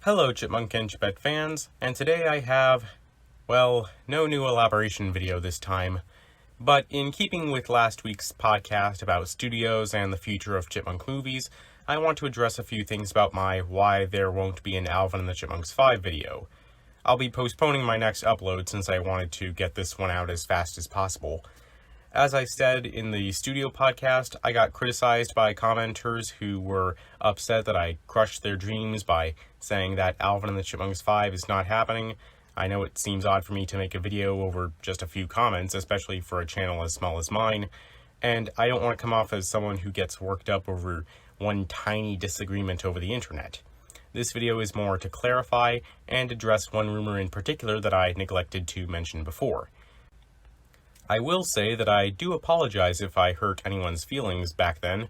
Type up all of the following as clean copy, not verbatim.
Hello Chipmunk and Chipette fans, and today I have, well, no new elaboration video this time, but in keeping with last week's podcast about studios and the future of Chipmunk movies, I want to address a few things about my why there won't be an Alvin and the Chipmunks 5 video. I'll be postponing my next upload since I wanted to get this one out as fast as possible. As I said in the studio podcast, I got criticized by commenters who were upset that I crushed their dreams by saying that Alvin and the Chipmunks 5 is not happening. I know it seems odd for me to make a video over just a few comments, especially for a channel as small as mine, and I don't want to come off as someone who gets worked up over one tiny disagreement over the internet. This video is more to clarify and address one rumor in particular that I neglected to mention before. I will say that I do apologize if I hurt anyone's feelings back then.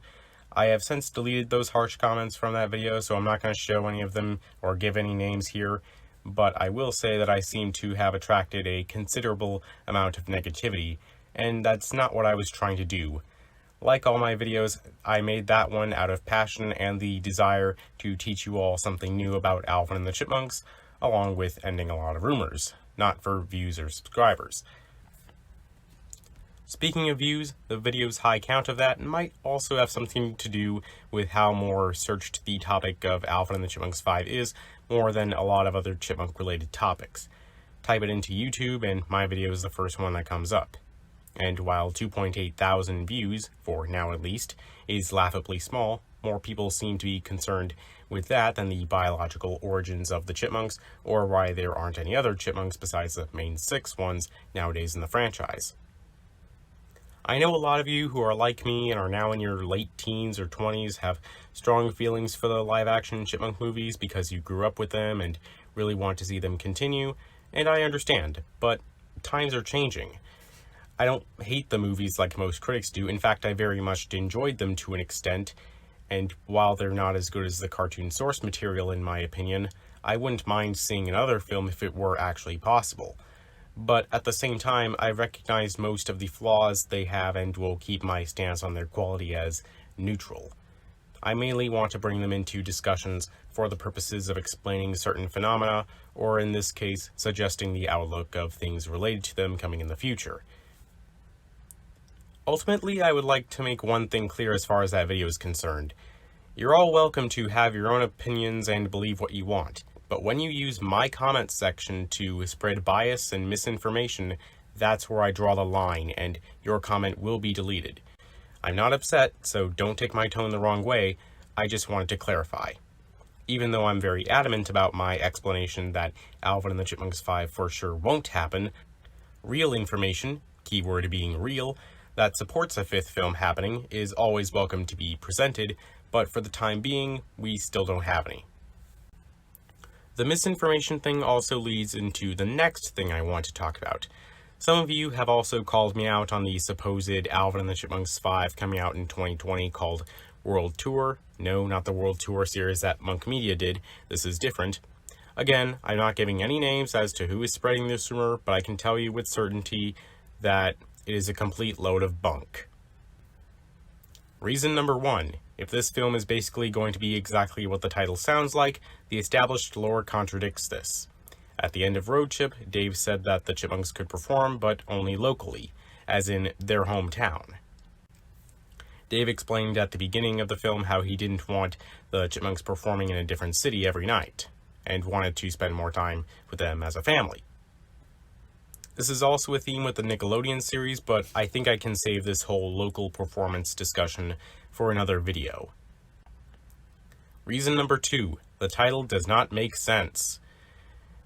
I have since deleted those harsh comments from that video, so I'm not going to show any of them or give any names here, but I will say that I seem to have attracted a considerable amount of negativity, and that's not what I was trying to do. Like all my videos, I made that one out of passion and the desire to teach you all something new about Alvin and the Chipmunks, along with ending a lot of rumors, not for views or subscribers. Speaking of views, the video's high count of that might also have something to do with how more searched the topic of Alvin and the Chipmunks 5 is, more than a lot of other chipmunk-related topics. Type it into YouTube and my video is the first one that comes up. And while 2.8 thousand views, for now at least, is laughably small, more people seem to be concerned with that than the biological origins of the chipmunks, or why there aren't any other chipmunks besides the main 6 ones nowadays in the franchise. I know a lot of you who are like me and are now in your late teens or 20s have strong feelings for the live-action chipmunk movies because you grew up with them and really want to see them continue, and I understand, but times are changing. I don't hate the movies like most critics do. In fact, I very much enjoyed them to an extent, and while they're not as good as the cartoon source material in my opinion, I wouldn't mind seeing another film if it were actually possible. But at the same time, I recognize most of the flaws they have and will keep my stance on their quality as neutral. I mainly want to bring them into discussions for the purposes of explaining certain phenomena, or in this case, suggesting the outlook of things related to them coming in the future. Ultimately, I would like to make one thing clear as far as that video is concerned. You're all welcome to have your own opinions and believe what you want. But when you use my comments section to spread bias and misinformation, that's where I draw the line, and your comment will be deleted. I'm not upset, so don't take my tone the wrong way, I just wanted to clarify. Even though I'm very adamant about my explanation that Alvin and the Chipmunks 5 for sure won't happen, real information, keyword being real, that supports a 5th film happening is always welcome to be presented, but for the time being, we still don't have any. The misinformation thing also leads into the next thing I want to talk about. Some of you have also called me out on the supposed Alvin and the Chipmunks 5 coming out in 2020 called World Tour. No, not the World Tour series that Monk Media did. This is different. Again, I'm not giving any names as to who is spreading this rumor, but I can tell you with certainty that it is a complete load of bunk. Reason number 1. If this film is basically going to be exactly what the title sounds like, the established lore contradicts this. At the end of Road Chip, Dave said that the Chipmunks could perform, but only locally, as in their hometown. Dave explained at the beginning of the film how he didn't want the Chipmunks performing in a different city every night, and wanted to spend more time with them as a family. This is also a theme with the Nickelodeon series, but I think I can save this whole local performance discussion for another video. Reason number 2, the title does not make sense.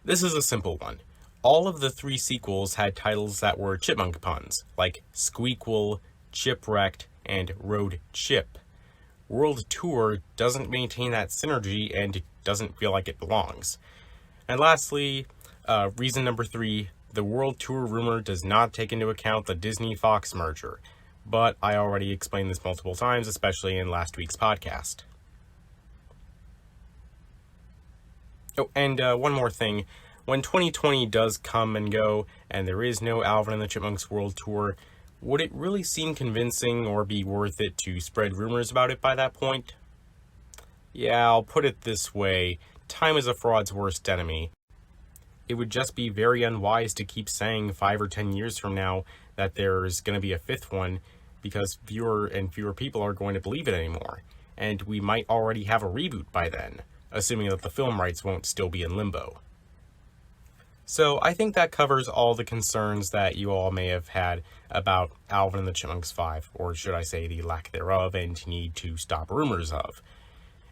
This is a simple one. All of the 3 sequels had titles that were chipmunk puns, like Squeakquel, Chipwrecked, and Road Chip. World Tour doesn't maintain that synergy and doesn't feel like it belongs. And lastly, reason number 3, the World Tour rumor does not take into account the Disney-Fox merger, but I already explained this multiple times, especially in last week's podcast. Oh, and one more thing. When 2020 does come and go, and there is no Alvin and the Chipmunks World Tour, would it really seem convincing or be worth it to spread rumors about it by that point? Yeah, I'll put it this way. time is a fraud's worst enemy. It would just be very unwise to keep saying 5 or 10 years from now that there's going to be a fifth one, because fewer and fewer people are going to believe it anymore. And we might already have a reboot by then, assuming that the film rights won't still be in limbo. So I think that covers all the concerns that you all may have had about Alvin and the Chipmunks 5, or should I say the lack thereof and need to stop rumors of.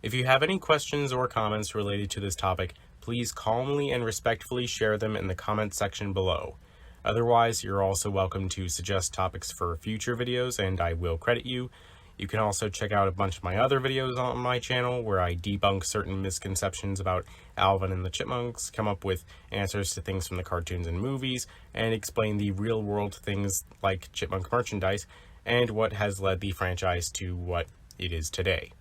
If you have any questions or comments related to this topic, please calmly and respectfully share them in the comments section below. Otherwise, you're also welcome to suggest topics for future videos, and I will credit you. You can also check out a bunch of my other videos on my channel where I debunk certain misconceptions about Alvin and the Chipmunks, come up with answers to things from the cartoons and movies, and explain the real-world things like chipmunk merchandise and what has led the franchise to what it is today.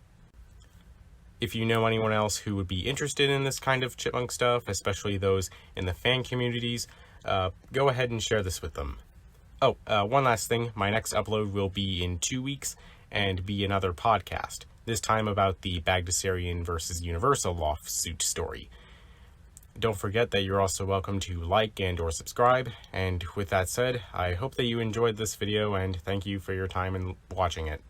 If you know anyone else who would be interested in this kind of chipmunk stuff, especially those in the fan communities, go ahead and share this with them. Oh, one last thing. My next upload will be in 2 weeks and be another podcast, this time about the Bagdasarian versus Universal lawsuit story. Don't forget that you're also welcome to like and or subscribe, and with that said, I hope that you enjoyed this video and thank you for your time in watching it.